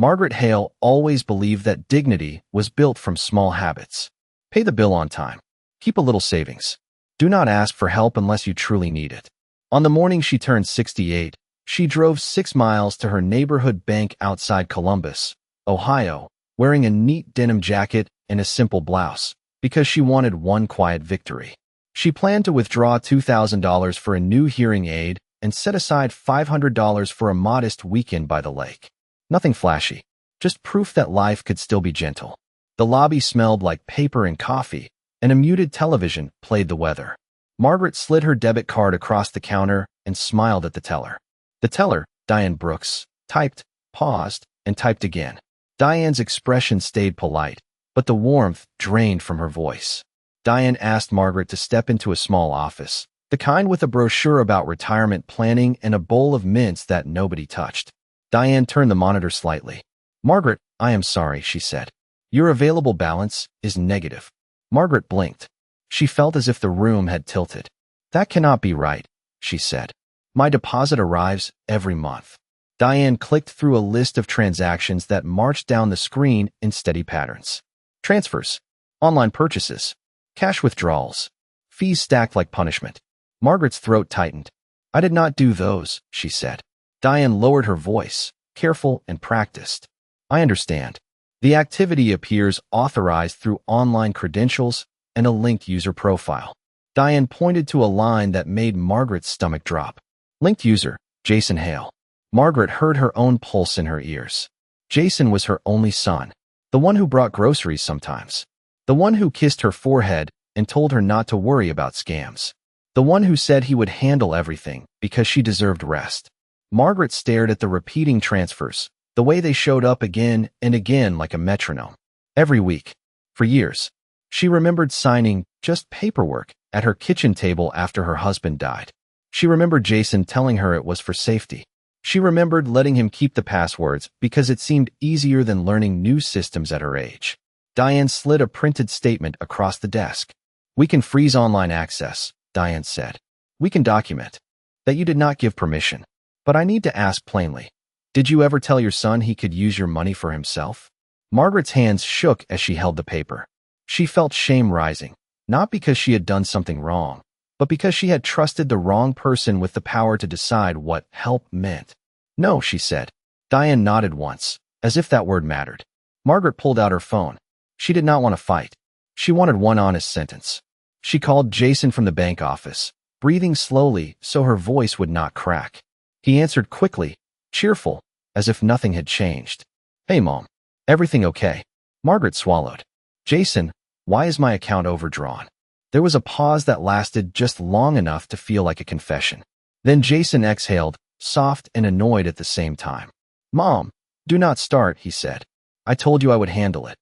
Margaret Hale always believed that dignity was built from small habits. Pay the bill on time. Keep a little savings. Do not ask for help unless you truly need it. On the morning she turned 68, she drove 6 miles to her neighborhood bank outside Columbus, Ohio, wearing a neat denim jacket and a simple blouse, because she wanted one quiet victory. She planned to withdraw $2,000 for a new hearing aid and set aside $500 for a modest weekend by the lake. Nothing flashy, just proof that life could still be gentle. The lobby smelled like paper and coffee, and a muted television played the weather. Margaret slid her debit card across the counter and smiled at the teller. The teller, Diane Brooks, typed, paused, and typed again. Diane's expression stayed polite, but the warmth drained from her voice. Diane asked Margaret to step into a small office, the kind with a brochure about retirement planning and a bowl of mints that nobody touched. Diane turned the monitor slightly. "Margaret, I am sorry," she said. "Your available balance is negative." Margaret blinked. She felt as if the room had tilted. "That cannot be right," she said. "My deposit arrives every month." Diane clicked through a list of transactions that marched down the screen in steady patterns. Transfers, online purchases, cash withdrawals, fees stacked like punishment. Margaret's throat tightened. "I did not do those," she said. Diane lowered her voice, careful and practiced. "I understand. The activity appears authorized through online credentials and a linked user profile." Diane pointed to a line that made Margaret's stomach drop. Linked user, Jason Hale. Margaret heard her own pulse in her ears. Jason was her only son, the one who brought groceries sometimes, the one who kissed her forehead and told her not to worry about scams, the one who said he would handle everything because she deserved rest. Margaret stared at the repeating transfers, the way they showed up again and again like a metronome. Every week. For years. She remembered signing just paperwork at her kitchen table after her husband died. She remembered Jason telling her it was for safety. She remembered letting him keep the passwords because it seemed easier than learning new systems at her age. Diane slid a printed statement across the desk. "We can freeze online access," Diane said. "We can document that you did not give permission. But I need to ask plainly, did you ever tell your son he could use your money for himself?" Margaret's hands shook as she held the paper. She felt shame rising, not because she had done something wrong, but because she had trusted the wrong person with the power to decide what help meant. "No," she said. Diane nodded once, as if that word mattered. Margaret pulled out her phone. She did not want to fight. She wanted one honest sentence. She called Jason from the bank office, breathing slowly so her voice would not crack. He answered quickly, cheerful, as if nothing had changed. "Hey, Mom. Everything okay?" Margaret swallowed. "Jason, why is my account overdrawn?" There was a pause that lasted just long enough to feel like a confession. Then Jason exhaled, soft and annoyed at the same time. "Mom, do not start," he said. "I told you I would handle it."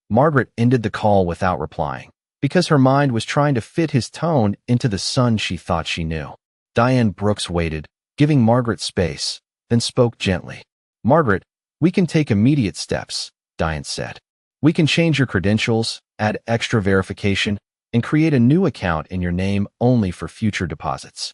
Margaret ended the call without replying, because her mind was trying to fit his tone into the son she thought she knew. Diane Brooks waited, giving Margaret space, then spoke gently. "Margaret, we can take immediate steps," Diane said. "We can change your credentials, add extra verification, and create a new account in your name only for future deposits."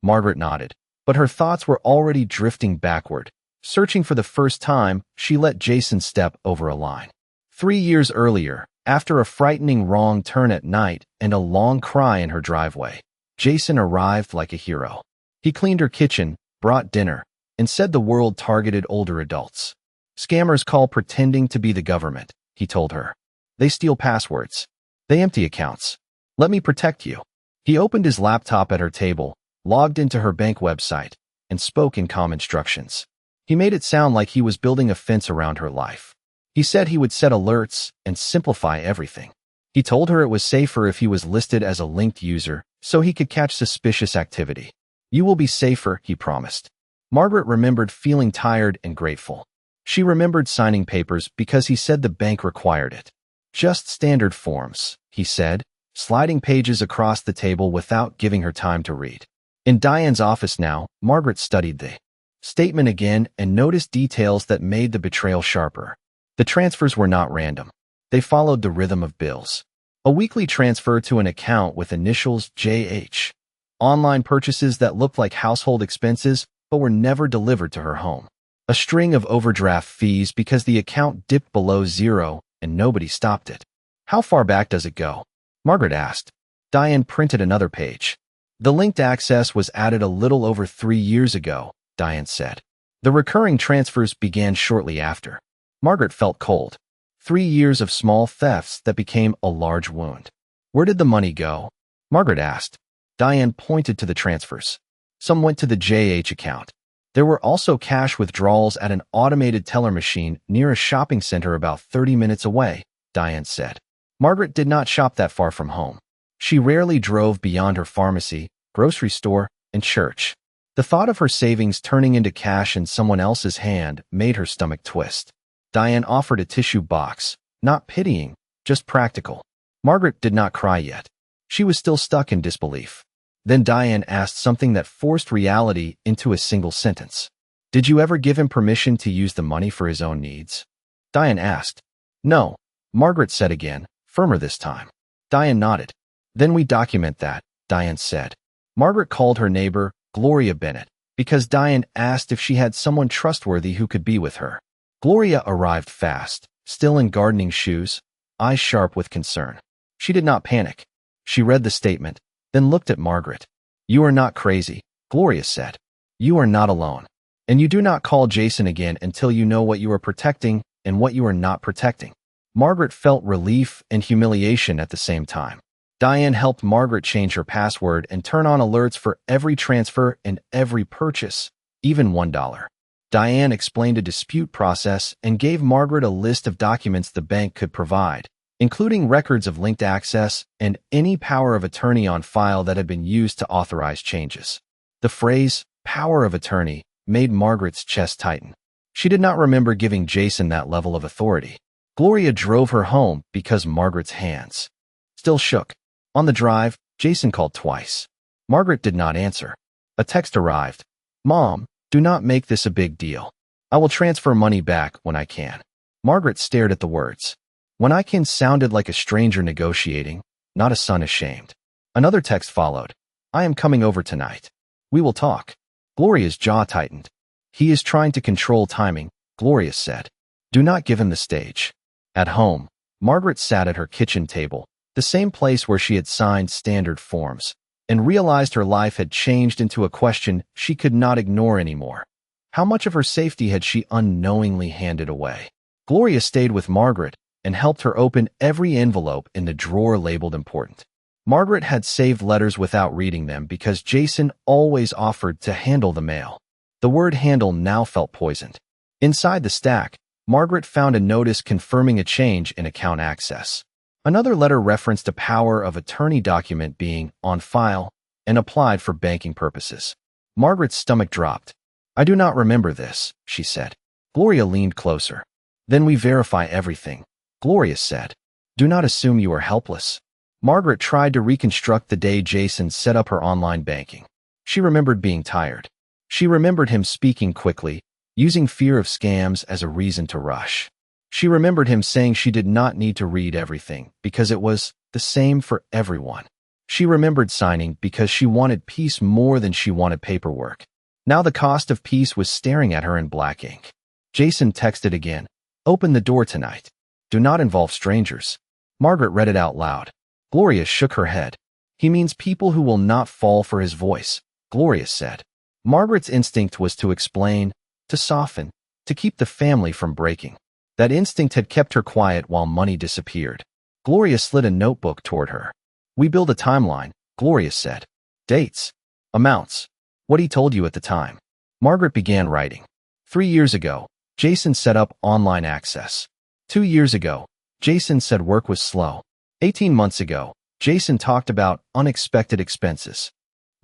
Margaret nodded, but her thoughts were already drifting backward. Searching for the first time, she let Jason step over a line. 3 years earlier, after a frightening wrong turn at night and a long cry in her driveway, Jason arrived like a hero. He cleaned her kitchen, brought dinner, and said the world targeted older adults. "Scammers call pretending to be the government," he told her. "They steal passwords. They empty accounts. Let me protect you." He opened his laptop at her table, logged into her bank website, and spoke in calm instructions. He made it sound like he was building a fence around her life. He said he would set alerts and simplify everything. He told her it was safer if he was listed as a linked user, so he could catch suspicious activity. "You will be safer," he promised. Margaret remembered feeling tired and grateful. She remembered signing papers because he said the bank required it. "Just standard forms," he said, sliding pages across the table without giving her time to read. In Diane's office now, Margaret studied the statement again and noticed details that made the betrayal sharper. The transfers were not random. They followed the rhythm of bills. A weekly transfer to an account with initials JH. Online purchases that looked like household expenses but were never delivered to her home. A string of overdraft fees because the account dipped below zero and nobody stopped it. How far back does it go? Margaret asked. Diane printed another page. The linked access was added a little over 3 years ago, Diane said. The recurring transfers began shortly after. Margaret felt cold. 3 years of small thefts that became a large wound. Where did the money go? Margaret asked. Diane pointed to the transfers. Some went to the JH account. There were also cash withdrawals at an automated teller machine near a shopping center about 30 minutes away, Diane said. Margaret did not shop that far from home. She rarely drove beyond her pharmacy, grocery store, and church. The thought of her savings turning into cash in someone else's hand made her stomach twist. Diane offered a tissue box, not pitying, just practical. Margaret did not cry yet. She was still stuck in disbelief. Then Diane asked something that forced reality into a single sentence. Did you ever give him permission to use the money for his own needs? Diane asked. No, Margaret said again, firmer this time. Diane nodded. Then we document that, Diane said. Margaret called her neighbor, Gloria Bennett, because Diane asked if she had someone trustworthy who could be with her. Gloria arrived fast, still in gardening shoes, eyes sharp with concern. She did not panic. She read the statement, then looked at Margaret. You are not crazy, Gloria said. You are not alone. And you do not call Jason again until you know what you are protecting and what you are not protecting. Margaret felt relief and humiliation at the same time. Diane helped Margaret change her password and turn on alerts for every transfer and every purchase, even $1. Diane explained a dispute process and gave Margaret a list of documents the bank could provide, including records of linked access and any power of attorney on file that had been used to authorize changes. The phrase, power of attorney, made Margaret's chest tighten. She did not remember giving Jason that level of authority. Gloria drove her home because Margaret's hands still shook. On the drive, Jason called twice. Margaret did not answer. A text arrived. Mom, do not make this a big deal. I will transfer money back when I can. Margaret stared at the words. When I can sounded like a stranger negotiating, not a son ashamed. Another text followed. I am coming over tonight. We will talk. Gloria's jaw tightened. He is trying to control timing, Gloria said. Do not give him the stage. At home, Margaret sat at her kitchen table, the same place where she had signed standard forms, and realized her life had changed into a question she could not ignore anymore. How much of her safety had she unknowingly handed away? Gloria stayed with Margaret and helped her open every envelope in the drawer labeled important. Margaret had saved letters without reading them because Jason always offered to handle the mail. The word handle now felt poisoned. Inside the stack, Margaret found a notice confirming a change in account access. Another letter referenced a power of attorney document being on file and applied for banking purposes. Margaret's stomach dropped. I do not remember this, she said. Gloria leaned closer. Then we verify everything, Gloria said. Do not assume you are helpless. Margaret tried to reconstruct the day Jason set up her online banking. She remembered being tired. She remembered him speaking quickly, using fear of scams as a reason to rush. She remembered him saying she did not need to read everything because it was the same for everyone. She remembered signing because she wanted peace more than she wanted paperwork. Now the cost of peace was staring at her in black ink. Jason texted again. Open the door tonight. Do not involve strangers. Margaret read it out loud. Gloria shook her head. He means people who will not fall for his voice, Gloria said. Margaret's instinct was to explain, to soften, to keep the family from breaking. That instinct had kept her quiet while money disappeared. Gloria slid a notebook toward her. We build a timeline, Gloria said. Dates. Amounts. What he told you at the time. Margaret began writing. 3 years ago, Jason set up online access. 2 years ago, Jason said work was slow. 18 months ago, Jason talked about unexpected expenses.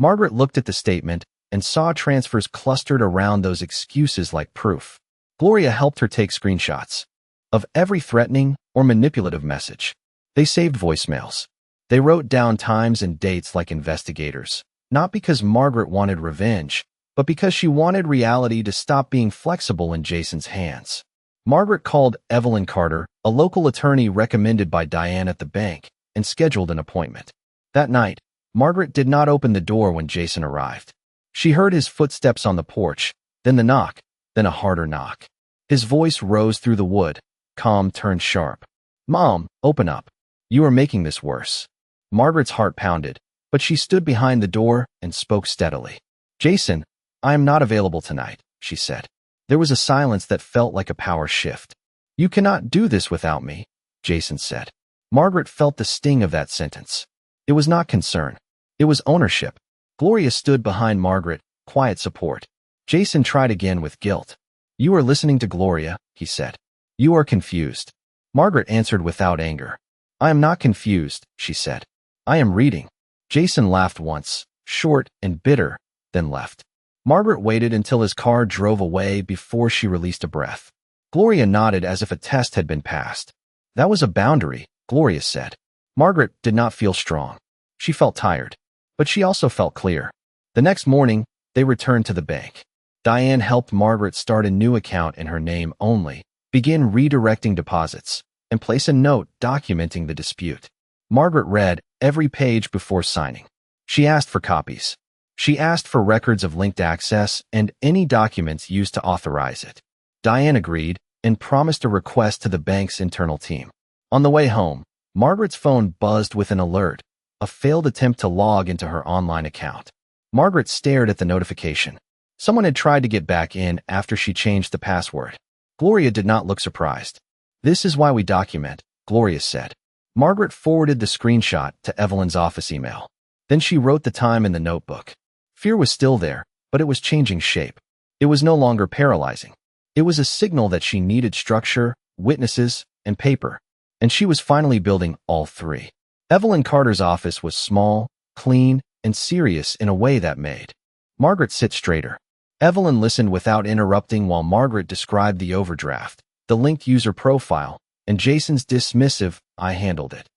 Margaret looked at the statement and saw transfers clustered around those excuses like proof. Gloria helped her take screenshots of every threatening or manipulative message. They saved voicemails. They wrote down times and dates like investigators, not because Margaret wanted revenge, but because she wanted reality to stop being flexible in Jason's hands. Margaret called Evelyn Carter, a local attorney recommended by Diane at the bank, and scheduled an appointment. That night, Margaret did not open the door when Jason arrived. She heard his footsteps on the porch, then the knock, then a harder knock. His voice rose through the wood, calm turned sharp. "Mom, open up. You are making this worse." Margaret's heart pounded, but she stood behind the door and spoke steadily. "Jason, I am not available tonight," she said. There was a silence that felt like a power shift. "You cannot do this without me," Jason said. Margaret felt the sting of that sentence. It was not concern. It was ownership. Gloria stood behind Margaret, quiet support. Jason tried again with guilt. "You are listening to Gloria," he said. "You are confused." Margaret answered without anger. "I am not confused," she said. "I am reading." Jason laughed once, short and bitter, then left. Margaret waited until his car drove away before she released a breath. Gloria nodded as if a test had been passed. "That was a boundary," Gloria said. Margaret did not feel strong. She felt tired, but she also felt clear. The next morning, they returned to the bank. Diane helped Margaret start a new account in her name only, begin redirecting deposits, and place a note documenting the dispute. Margaret read every page before signing. She asked for copies. She asked for records of linked access and any documents used to authorize it. Diane agreed and promised a request to the bank's internal team. On the way home, Margaret's phone buzzed with an alert, a failed attempt to log into her online account. Margaret stared at the notification. Someone had tried to get back in after she changed the password. Gloria did not look surprised. "This is why we document," Gloria said. Margaret forwarded the screenshot to Evelyn's office email. Then she wrote the time in the notebook. Fear was still there, but it was changing shape. It was no longer paralyzing. It was a signal that she needed structure, witnesses, and paper. And she was finally building all three. Evelyn Carter's office was small, clean, and serious in a way that made Margaret sit straighter. Evelyn listened without interrupting while Margaret described the overdraft, the linked user profile, and Jason's dismissive, "I handled it."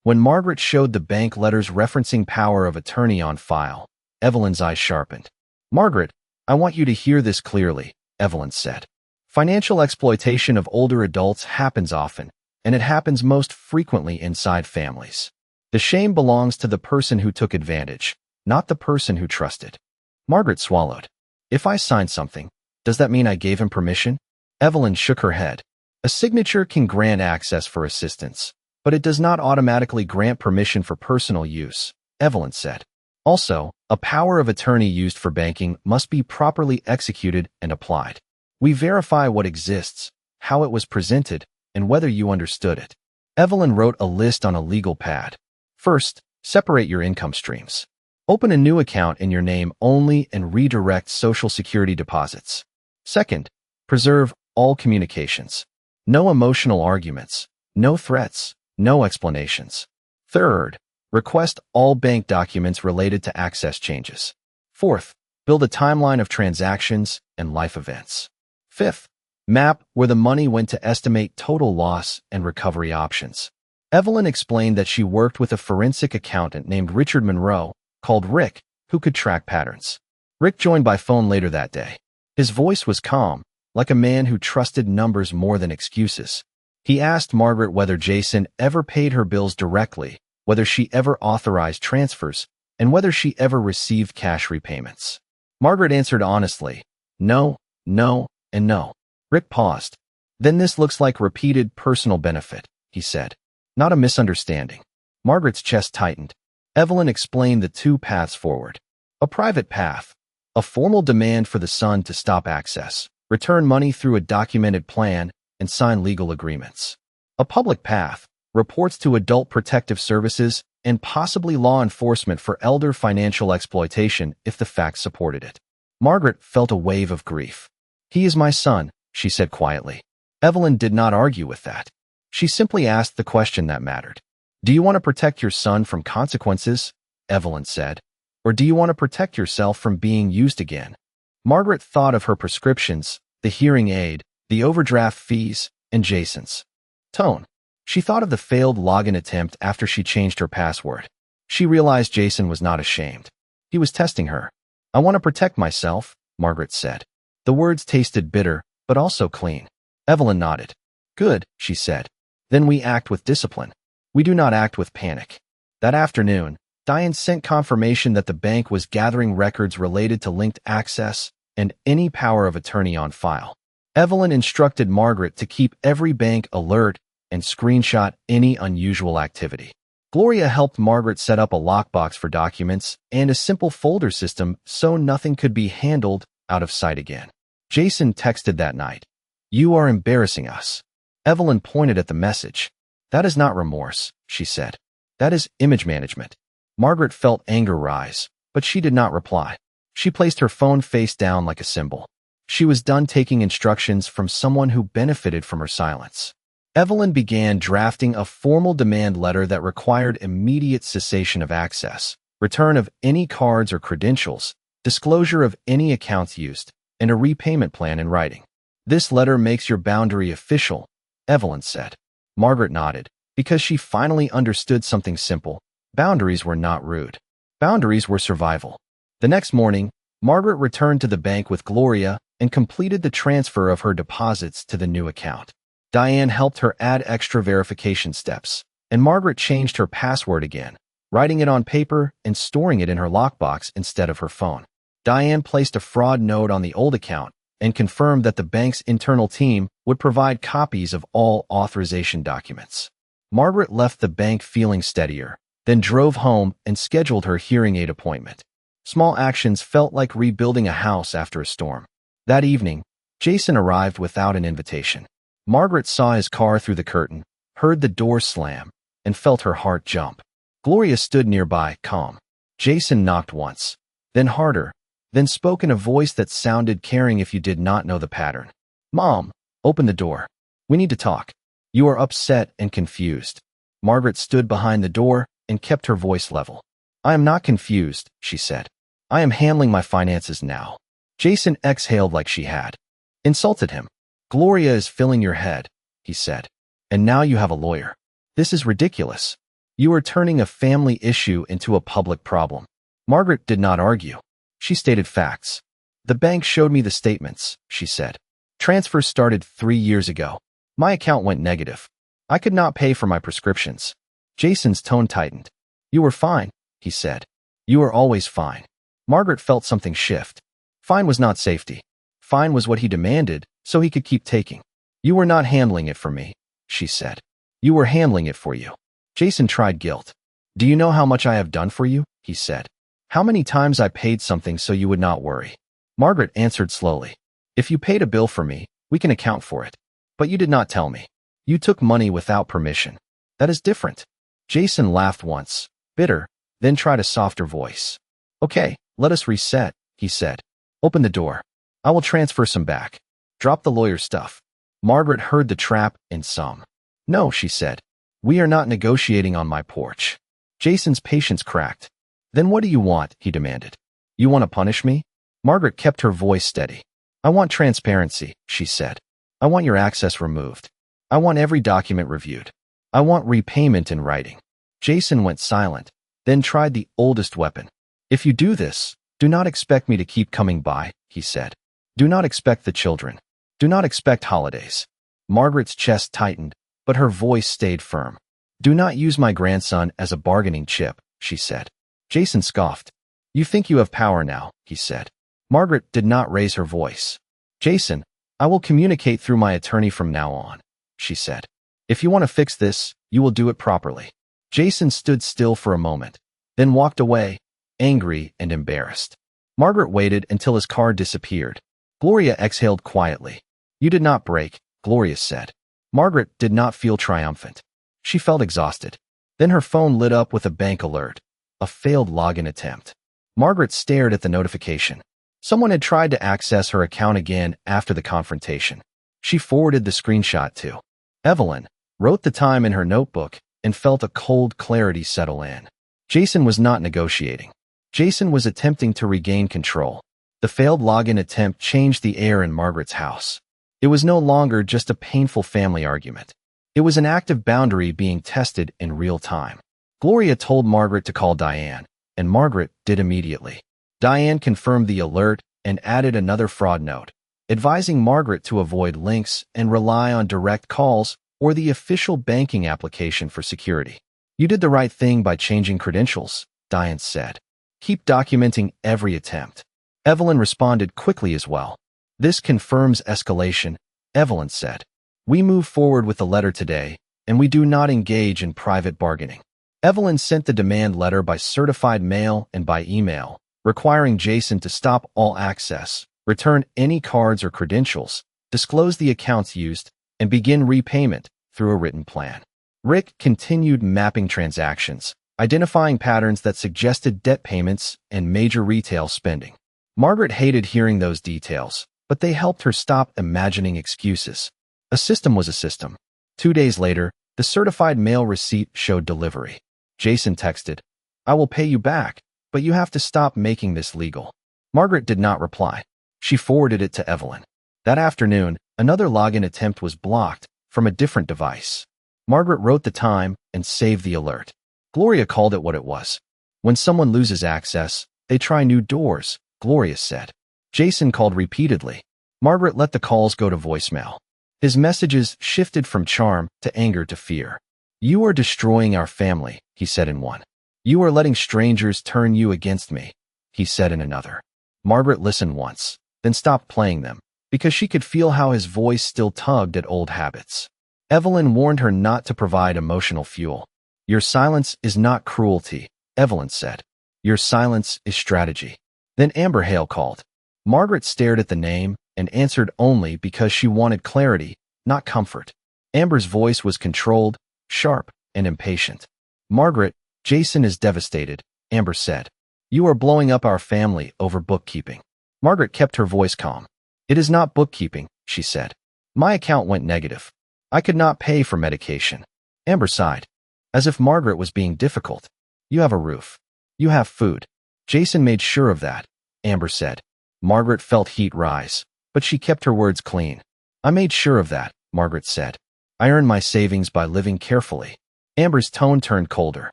When Margaret showed the bank letters referencing power of attorney on file, Evelyn's eyes sharpened. "Margaret, I want you to hear this clearly," Evelyn said. "Financial exploitation of older adults happens often, and it happens most frequently inside families. The shame belongs to the person who took advantage, not the person who trusted." Margaret swallowed. "If I signed something, does that mean I gave him permission?" Evelyn shook her head. "A signature can grant access for assistance, but it does not automatically grant permission for personal use," Evelyn said. "Also, a power of attorney used for banking must be properly executed and applied. We verify what exists, how it was presented, and whether you understood it." Evelyn wrote a list on a legal pad. First, separate your income streams. Open a new account in your name only and redirect Social Security deposits. Second, preserve all communications. No emotional arguments, no threats, no explanations. Third, request all bank documents related to access changes. Fourth, build a timeline of transactions and life events. Fifth, map where the money went to estimate total loss and recovery options. Evelyn explained that she worked with a forensic accountant named Richard Monroe, called Rick, who could track patterns. Rick joined by phone later that day. His voice was calm, like a man who trusted numbers more than excuses. He asked Margaret whether Jason ever paid her bills directly, whether she ever authorized transfers, and whether she ever received cash repayments. Margaret answered honestly, "No, no, and no." Rick paused. "Then this looks like repeated personal benefit," he said. "Not a misunderstanding." Margaret's chest tightened. Evelyn explained the two paths forward. A private path, a formal demand for the son to stop access, return money through a documented plan, and sign legal agreements. A public path, reports to Adult Protective Services and possibly law enforcement for elder financial exploitation if the facts supported it. Margaret felt a wave of grief. "He is my son," she said quietly. Evelyn did not argue with that. She simply asked the question that mattered. "Do you want to protect your son from consequences?" Evelyn said. "Or do you want to protect yourself from being used again?" Margaret thought of her prescriptions, the hearing aid, the overdraft fees, and Jason's tone. She thought of the failed login attempt after she changed her password. She realized Jason was not ashamed. He was testing her. "I want to protect myself," Margaret said. The words tasted bitter, but also clean. Evelyn nodded. "Good," she said. "Then we act with discipline. We do not act with panic." That afternoon, Diane sent confirmation that the bank was gathering records related to linked access and any power of attorney on file. Evelyn instructed Margaret to keep every bank alert and screenshot any unusual activity. Gloria helped Margaret set up a lockbox for documents and a simple folder system so nothing could be handled out of sight again. Jason texted that night, "You are embarrassing us." Evelyn pointed at the message. "That is not remorse," she said. "That is image management." Margaret felt anger rise, but she did not reply. She placed her phone face down like a symbol. She was done taking instructions from someone who benefited from her silence. Evelyn began drafting a formal demand letter that required immediate cessation of access, return of any cards or credentials, disclosure of any accounts used, and a repayment plan in writing. "This letter makes your boundary official," Evelyn said. Margaret nodded, because she finally understood something simple. Boundaries were not rude. Boundaries were survival. The next morning, Margaret returned to the bank with Gloria and completed the transfer of her deposits to the new account. Diane helped her add extra verification steps, and Margaret changed her password again, writing it on paper and storing it in her lockbox instead of her phone. Diane placed a fraud note on the old account and confirmed that the bank's internal team would provide copies of all authorization documents. Margaret left the bank feeling steadier, then drove home and scheduled her hearing aid appointment. Small actions felt like rebuilding a house after a storm. That evening, Jason arrived without an invitation. Margaret saw his car through the curtain, heard the door slam, and felt her heart jump. Gloria stood nearby, calm. Jason knocked once, then harder, then spoke in a voice that sounded caring if you did not know the pattern. "Mom, open the door. We need to talk. You are upset and confused." Margaret stood behind the door and kept her voice level. "I am not confused," she said. "I am handling my finances now." Jason exhaled like she had insulted him. "Gloria is filling your head," he said. "And now you have a lawyer. This is ridiculous. You are turning a family issue into a public problem." Margaret did not argue. She stated facts. "The bank showed me the statements," she said. "Transfers started 3 years ago. My account went negative. I could not pay for my prescriptions." Jason's tone tightened. "You were fine," he said. "You are always fine." Margaret felt something shift. Fine was not safety. Fine was what he demanded, so he could keep taking. "You were not handling it for me," she said. "You were handling it for you." Jason tried guilt. "Do you know how much I have done for you?" he said. "How many times I paid something so you would not worry?" Margaret answered slowly. "If you paid a bill for me, we can account for it. But you did not tell me. You took money without permission. That is different." Jason laughed once, bitter, then tried a softer voice. "Okay, let us reset," he said. "Open the door. I will transfer some back. Drop the lawyer stuff." Margaret heard the trap in some. "No," she said. "We are not negotiating on my porch." Jason's patience cracked. "Then what do you want?" he demanded. "You want to punish me?" Margaret kept her voice steady. "I want transparency," she said. "I want your access removed. I want every document reviewed. I want repayment in writing." Jason went silent, then tried the oldest weapon. "If you do this, do not expect me to keep coming by," he said. "Do not expect the children. Do not expect holidays." Margaret's chest tightened, but her voice stayed firm. "Do not use my grandson as a bargaining chip," she said. Jason scoffed. "You think you have power now," he said. Margaret did not raise her voice. "Jason, I will communicate through my attorney from now on," she said. "If you want to fix this, you will do it properly." Jason stood still for a moment, then walked away, angry and embarrassed. Margaret waited until his car disappeared. Gloria exhaled quietly. "You did not break," Gloria said. Margaret did not feel triumphant. She felt exhausted. Then her phone lit up with a bank alert. A failed login attempt. Margaret stared at the notification. Someone had tried to access her account again after the confrontation. She forwarded the screenshot to Evelyn, wrote the time in her notebook, and felt a cold clarity settle in. Jason was not negotiating. Jason was attempting to regain control. The failed login attempt changed the air in Margaret's house. It was no longer just a painful family argument. It was an active boundary being tested in real time. Gloria told Margaret to call Diane, and Margaret did immediately. Diane confirmed the alert and added another fraud note, advising Margaret to avoid links and rely on direct calls or the official banking application for security. "You did the right thing by changing credentials," Diane said. "Keep documenting every attempt." Evelyn responded quickly as well. This confirms escalation, Evelyn said. We move forward with the letter today, and we do not engage in private bargaining. Evelyn sent the demand letter by certified mail and by email, requiring Jason to stop all access, return any cards or credentials, disclose the accounts used, and begin repayment through a written plan. Rick continued mapping transactions, identifying patterns that suggested debt payments and major retail spending. Margaret hated hearing those details, but they helped her stop imagining excuses. A system was a system. 2 days later, the certified mail receipt showed delivery. Jason texted, "I will pay you back, but you have to stop making this legal." Margaret did not reply. She forwarded it to Evelyn. That afternoon, another login attempt was blocked from a different device. Margaret wrote the time and saved the alert. Gloria called it what it was. When someone loses access, they try new doors, Gloria said. Jason called repeatedly. Margaret let the calls go to voicemail. His messages shifted from charm to anger to fear. "You are destroying our family," he said in one. "You are letting strangers turn you against me," he said in another. Margaret listened once, then stopped playing them, because she could feel how his voice still tugged at old habits. Evelyn warned her not to provide emotional fuel. "Your silence is not cruelty," Evelyn said. "Your silence is strategy." Then Amber Hale called. Margaret stared at the name and answered only because she wanted clarity, not comfort. Amber's voice was controlled, sharp, and impatient. "Margaret, Jason is devastated," Amber said. "You are blowing up our family over bookkeeping." Margaret kept her voice calm. "It is not bookkeeping," she said. "My account went negative. I could not pay for medication." Amber sighed, as if Margaret was being difficult. "You have a roof. You have food." "Jason made sure of that," Amber said. Margaret felt heat rise, but she kept her words clean. "I made sure of that," Margaret said. "I earned my savings by living carefully." Amber's tone turned colder.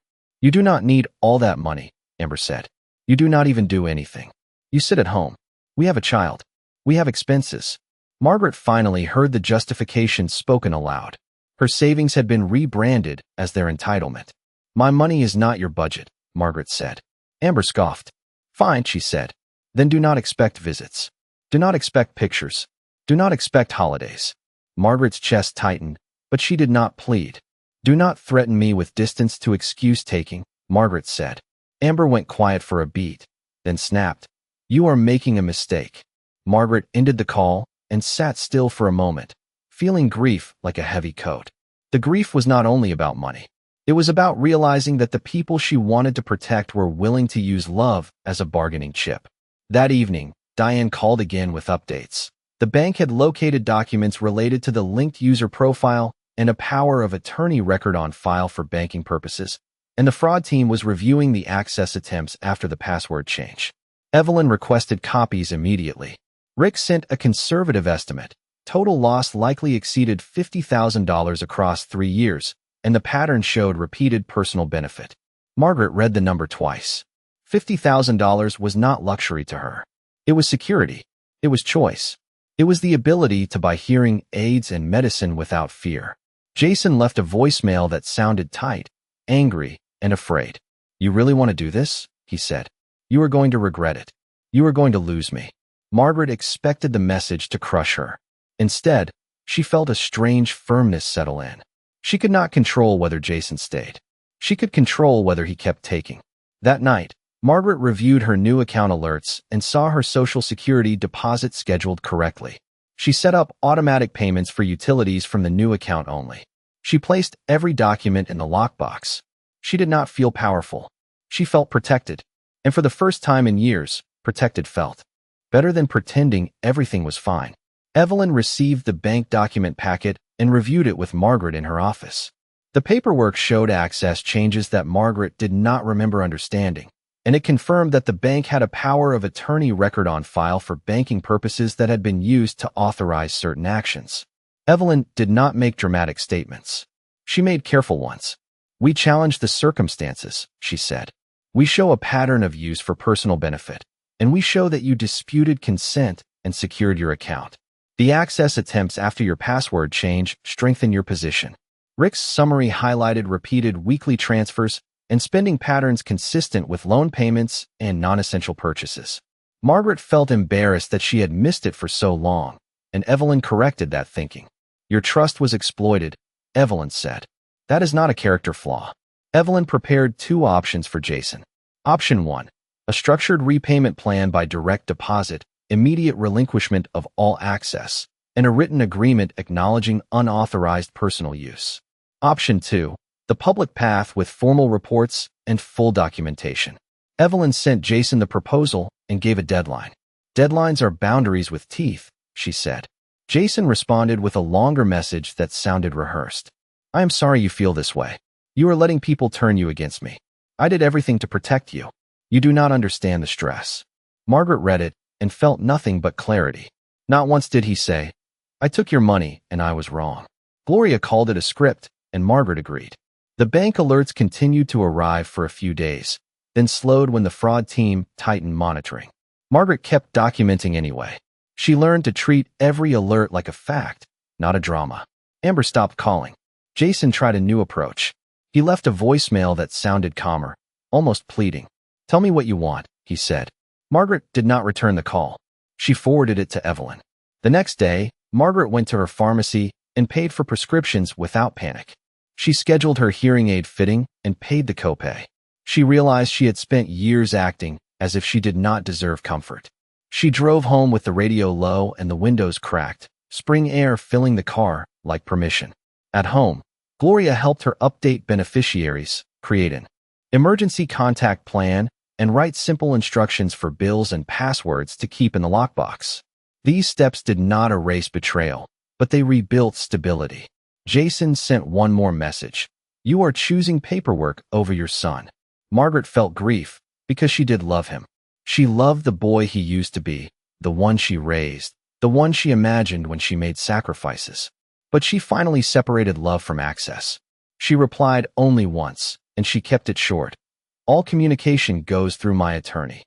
"You do not need all that money," Amber said. "You do not even do anything. You sit at home. We have a child. We have expenses." Margaret finally heard the justification spoken aloud. Her savings had been rebranded as their entitlement. "My money is not your budget," Margaret said. Amber scoffed. "Fine," she said. "Then do not expect visits. Do not expect pictures. Do not expect holidays." Margaret's chest tightened, but she did not plead. "Do not threaten me with distance to excuse-taking," Margaret said. Amber went quiet for a beat, then snapped. "You are making a mistake." Margaret ended the call and sat still for a moment, feeling grief like a heavy coat. The grief was not only about money. It was about realizing that the people she wanted to protect were willing to use love as a bargaining chip. That evening, Diane called again with updates. The bank had located documents related to the linked user profile and a power of attorney record on file for banking purposes, and the fraud team was reviewing the access attempts after the password change. Evelyn requested copies immediately. Rick sent a conservative estimate. Total loss likely exceeded $50,000 across 3 years, and the pattern showed repeated personal benefit. Margaret read the number twice. $50,000 was not luxury to her. It was security. It was choice. It was the ability to buy hearing aids and medicine without fear. Jason left a voicemail that sounded tight, angry, and afraid. "You really want to do this?" he said. "You are going to regret it. You are going to lose me." Margaret expected the message to crush her. Instead, she felt a strange firmness settle in. She could not control whether Jason stayed. She could control whether he kept taking. That night, Margaret reviewed her new account alerts and saw her Social Security deposit scheduled correctly. She set up automatic payments for utilities from the new account only. She placed every document in the lockbox. She did not feel powerful. She felt protected. And for the first time in years, protected felt better than pretending everything was fine. Evelyn received the bank document packet and reviewed it with Margaret in her office. The paperwork showed access changes that Margaret did not remember understanding, and it confirmed that the bank had a power of attorney record on file for banking purposes that had been used to authorize certain actions. Evelyn did not make dramatic statements. She made careful ones. "We challenge the circumstances," she said. "We show a pattern of use for personal benefit, and we show that you disputed consent and secured your account. The access attempts after your password change strengthen your position." Rick's summary highlighted repeated weekly transfers and spending patterns consistent with loan payments and non-essential purchases. Margaret felt embarrassed that she had missed it for so long, and Evelyn corrected that thinking. Your trust was exploited, Evelyn said. That is not a character flaw. Evelyn prepared two options for Jason. Option 1. A structured repayment plan by direct deposit, immediate relinquishment of all access, and a written agreement acknowledging unauthorized personal use. Option 2. The public path with formal reports and full documentation. Evelyn sent Jason the proposal and gave a deadline. Deadlines are boundaries with teeth, she said. Jason responded with a longer message that sounded rehearsed. I am sorry you feel this way. You are letting people turn you against me. I did everything to protect you. You do not understand the stress. Margaret read it and felt nothing but clarity. Not once did he say, I took your money and I was wrong. Gloria called it a script, and Margaret agreed. The bank alerts continued to arrive for a few days, then slowed when the fraud team tightened monitoring. Margaret kept documenting anyway. She learned to treat every alert like a fact, not a drama. Amber stopped calling. Jason tried a new approach. He left a voicemail that sounded calmer, almost pleading. Tell me what you want, he said. Margaret did not return the call. She forwarded it to Evelyn. The next day, Margaret went to her pharmacy and paid for prescriptions without panic. She scheduled her hearing aid fitting and paid the copay. She realized she had spent years acting as if she did not deserve comfort. She drove home with the radio low and the windows cracked, spring air filling the car like permission. At home, Gloria helped her update beneficiaries, create an emergency contact plan, and write simple instructions for bills and passwords to keep in the lockbox. These steps did not erase betrayal, but they rebuilt stability. Jason sent one more message. You are choosing paperwork over your son. Margaret felt grief because she did love him. She loved the boy he used to be, the one she raised, the one she imagined when she made sacrifices. But she finally separated love from access. She replied only once, and she kept it short. All communication goes through my attorney.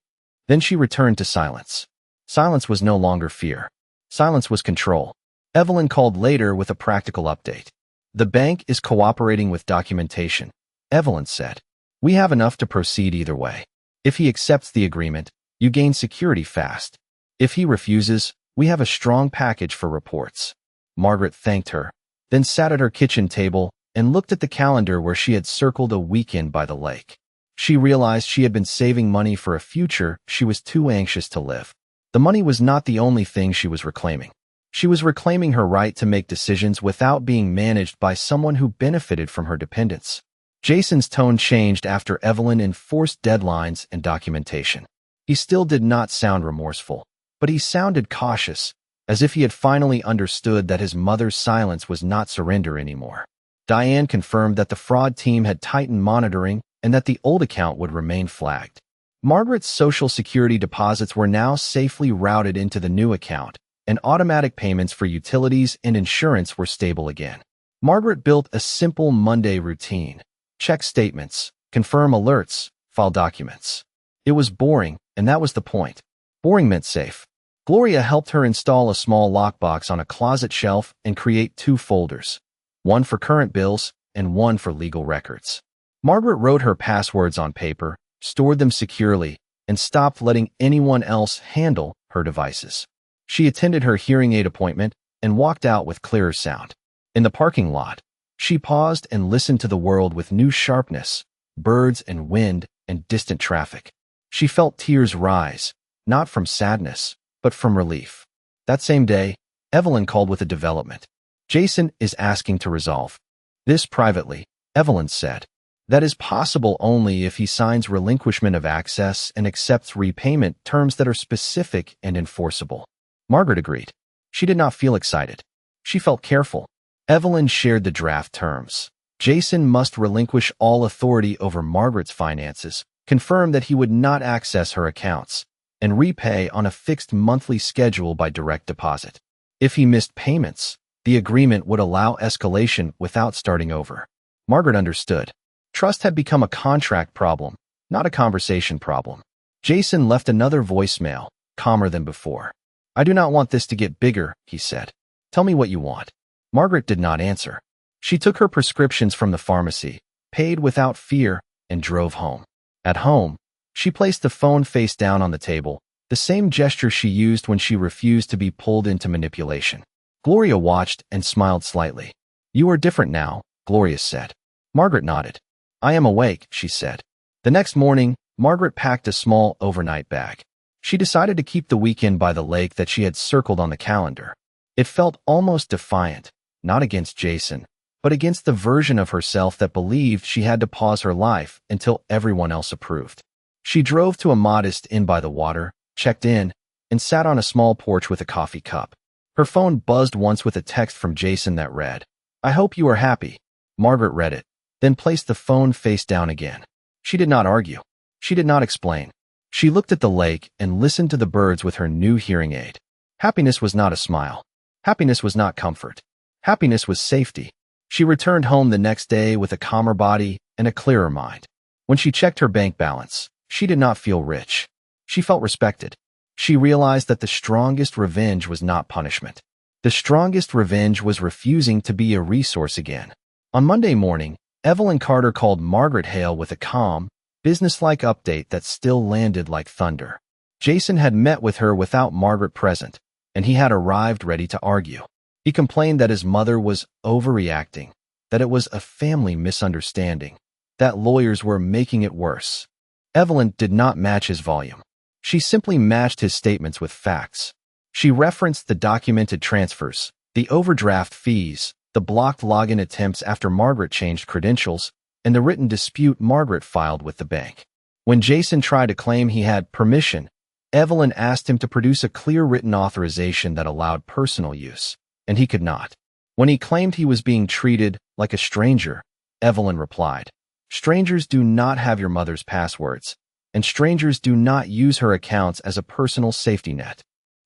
Then she returned to silence. Silence was no longer fear. Silence was control. Evelyn called later with a practical update. The bank is cooperating with documentation, Evelyn said. We have enough to proceed either way. If he accepts the agreement, you gain security fast. If he refuses, we have a strong package for reports. Margaret thanked her, then sat at her kitchen table and looked at the calendar where she had circled a weekend by the lake. She realized she had been saving money for a future she was too anxious to live. The money was not the only thing she was reclaiming. She was reclaiming her right to make decisions without being managed by someone who benefited from her dependence. Jason's tone changed after Evelyn enforced deadlines and documentation. He still did not sound remorseful, but he sounded cautious, as if he had finally understood that his mother's silence was not surrender anymore. Diane confirmed that the fraud team had tightened monitoring and that the old account would remain flagged. Margaret's Social Security deposits were now safely routed into the new account, and automatic payments for utilities and insurance were stable again. Margaret built a simple Monday routine. Check statements, confirm alerts, file documents. It was boring, and that was the point. Boring meant safe. Gloria helped her install a small lockbox on a closet shelf and create two folders, one for current bills and one for legal records. Margaret wrote her passwords on paper, stored them securely, and stopped letting anyone else handle her devices. She attended her hearing aid appointment and walked out with clearer sound. In the parking lot, she paused and listened to the world with new sharpness, birds and wind and distant traffic. She felt tears rise, not from sadness, but from relief. That same day, Evelyn called with a development. Jason is asking to resolve this privately, Evelyn said. That is possible only if he signs relinquishment of access and accepts repayment terms that are specific and enforceable. Margaret agreed. She did not feel excited. She felt careful. Evelyn shared the draft terms. Jason must relinquish all authority over Margaret's finances, confirm that he would not access her accounts, and repay on a fixed monthly schedule by direct deposit. If he missed payments, the agreement would allow escalation without starting over. Margaret understood. Trust had become a contract problem, not a conversation problem. Jason left another voicemail, calmer than before. I do not want this to get bigger, he said. Tell me what you want. Margaret did not answer. She took her prescriptions from the pharmacy, paid without fear, and drove home. At home, she placed the phone face down on the table, the same gesture she used when she refused to be pulled into manipulation. Gloria watched and smiled slightly. "You are different now," Gloria said. Margaret nodded. "I am awake," she said. The next morning, Margaret packed a small overnight bag. She decided to keep the weekend by the lake that she had circled on the calendar. It felt almost defiant, not against Jason, but against the version of herself that believed she had to pause her life until everyone else approved. She drove to a modest inn by the water, checked in, and sat on a small porch with a coffee cup. Her phone buzzed once with a text from Jason that read, "I hope you are happy." Margaret read it, then placed the phone face down again. She did not argue. She did not explain. She looked at the lake and listened to the birds with her new hearing aid. Happiness was not a smile. Happiness was not comfort. Happiness was safety. She returned home the next day with a calmer body and a clearer mind. When she checked her bank balance, she did not feel rich. She felt respected. She realized that the strongest revenge was not punishment. The strongest revenge was refusing to be a resource again. On Monday morning, Evelyn Carter called Margaret Hale with a calm, businesslike update that still landed like thunder. Jason had met with her without Margaret present, and he had arrived ready to argue. He complained that his mother was overreacting, that it was a family misunderstanding, that lawyers were making it worse. Evelyn did not match his volume. She simply matched his statements with facts. She referenced the documented transfers, the overdraft fees, the blocked login attempts after Margaret changed credentials, and the written dispute Margaret filed with the bank. When Jason tried to claim he had permission, Evelyn asked him to produce a clear written authorization that allowed personal use, and he could not. When he claimed he was being treated like a stranger, Evelyn replied, "Strangers do not have your mother's passwords, and strangers do not use her accounts as a personal safety net."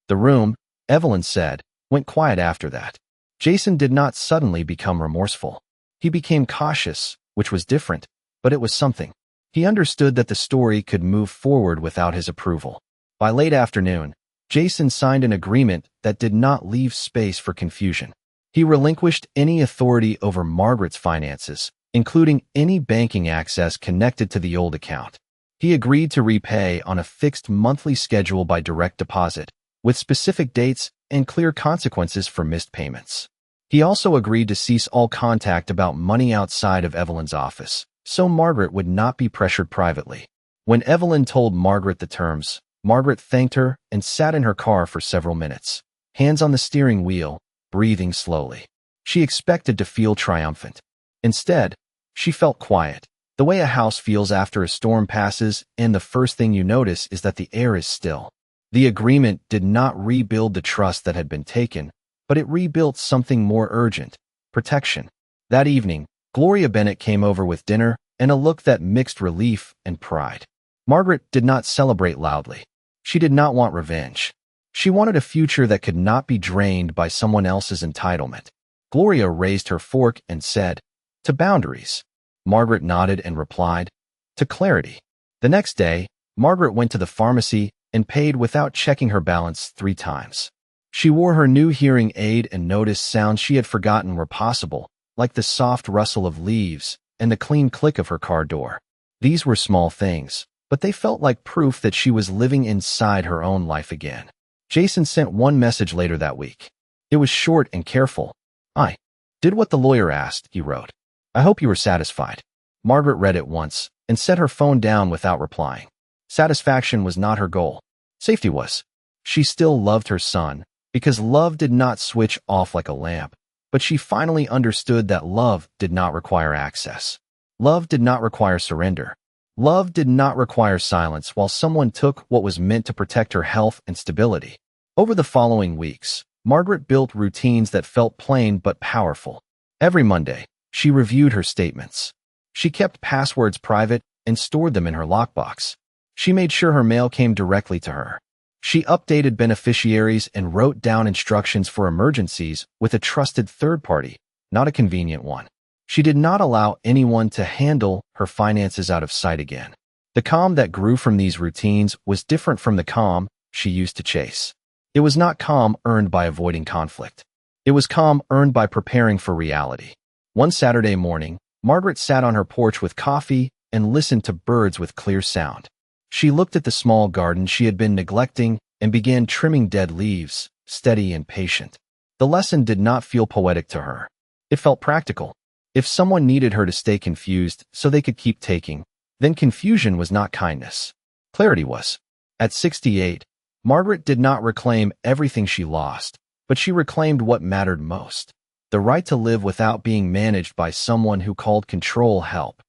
The room, Evelyn said, went quiet after that. Jason did not suddenly become remorseful. He became cautious, which was different, but it was something. He understood that the story could move forward without his approval. By late afternoon, Jason signed an agreement that did not leave space for confusion. He relinquished any authority over Margaret's finances, including any banking access connected to the old account. He agreed to repay on a fixed monthly schedule by direct deposit, with specific dates and clear consequences for missed payments. He also agreed to cease all contact about money outside of Evelyn's office, so Margaret would not be pressured privately. When Evelyn told Margaret the terms, Margaret thanked her and sat in her car for several minutes, hands on the steering wheel, breathing slowly. She expected to feel triumphant. Instead, she felt quiet, the way a house feels after a storm passes and the first thing you notice is that the air is still. The agreement did not rebuild the trust that had been taken, but it rebuilt something more urgent: protection. That evening, Gloria Bennett came over with dinner and a look that mixed relief and pride. Margaret did not celebrate loudly. She did not want revenge. She wanted a future that could not be drained by someone else's entitlement. Gloria raised her fork and said, "To boundaries." Margaret nodded and replied, "To clarity." The next day, Margaret went to the pharmacy and paid without checking her balance 3 times. She wore her new hearing aid and noticed sounds she had forgotten were possible, like the soft rustle of leaves and the clean click of her car door. These were small things, but they felt like proof that she was living inside her own life again. Jason sent one message later that week. It was short and careful. "I did what the lawyer asked," he wrote. "I hope you were satisfied." Margaret read it once and set her phone down without replying. Satisfaction was not her goal. Safety was. She still loved her son, because love did not switch off like a lamp, but she finally understood that love did not require access. Love did not require surrender. Love did not require silence while someone took what was meant to protect her health and stability. Over the following weeks, Margaret built routines that felt plain but powerful. Every Monday, she reviewed her statements. She kept passwords private and stored them in her lockbox. She made sure her mail came directly to her. She updated beneficiaries and wrote down instructions for emergencies with a trusted third party, not a convenient one. She did not allow anyone to handle her finances out of sight again. The calm that grew from these routines was different from the calm she used to chase. It was not calm earned by avoiding conflict. It was calm earned by preparing for reality. One Saturday morning, Margaret sat on her porch with coffee and listened to birds with clear sound. She looked at the small garden she had been neglecting and began trimming dead leaves, steady and patient. The lesson did not feel poetic to her. It felt practical. If someone needed her to stay confused so they could keep taking, then confusion was not kindness. Clarity was. At 68, Margaret did not reclaim everything she lost, but she reclaimed what mattered most: the right to live without being managed by someone who called control help.